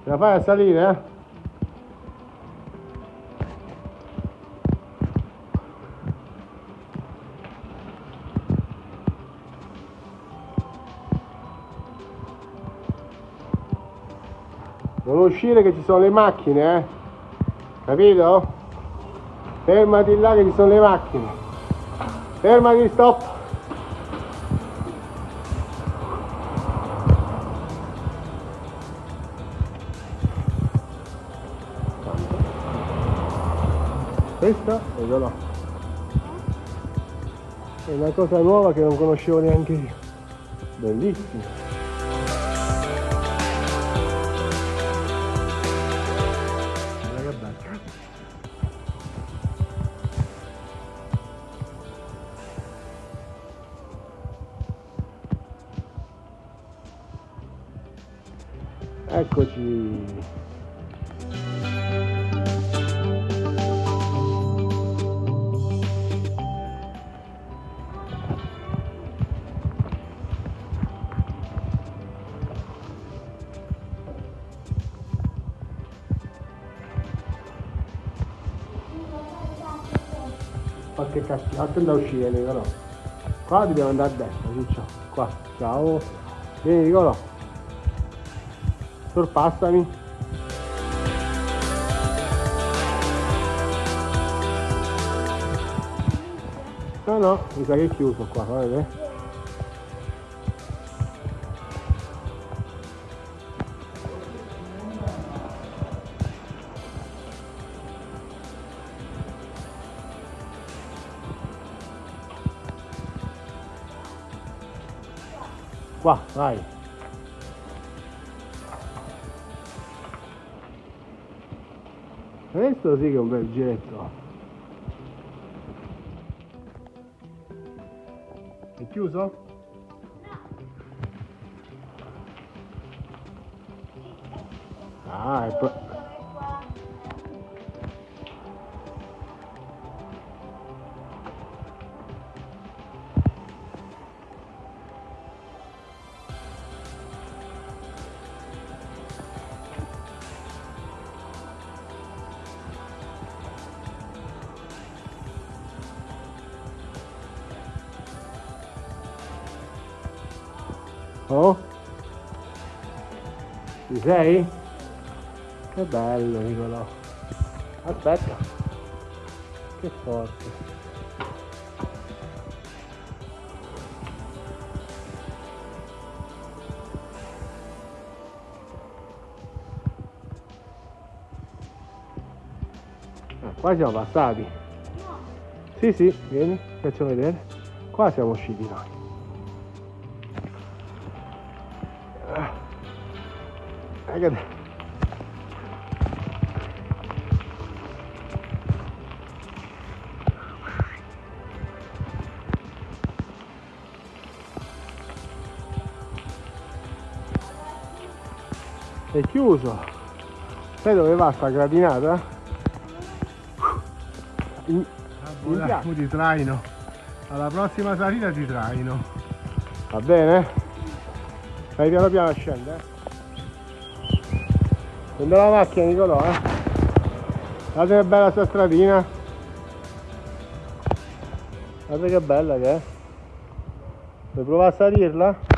Ce la fai a salire, eh? Non uscire che ci sono le macchine, capito? Fermati là che ci sono le macchine. Fermati, stop. Questa è una cosa nuova che non conoscevo neanche io. Bellissima. Eccoci. Qualche cacchio, attenta a uscire Nicolò. Qua dobbiamo andare a destra, Ciccio. Qua, ciao. Vieni Nicolò. Sorpassami. No, mi sa che è chiuso qua, fa vedere. Qua, vai. Questo sì che è un bel giretto. È chiuso? No. Ah, e poi... Oh? Ci sei? Che bello Nicolò. Aspetta. Che forte. Qua siamo passati. No. Sì, vieni, faccio vedere. Qua siamo usciti noi. È chiuso. Sai dove va sta gradinata? Ora ti traino. Alla prossima salita ti traino. Va bene? Vai piano piano a scendere. Prendo la macchina Nicolò, Guardate che bella sta stradina. Guardate che bella che è. Vuoi provare a salirla?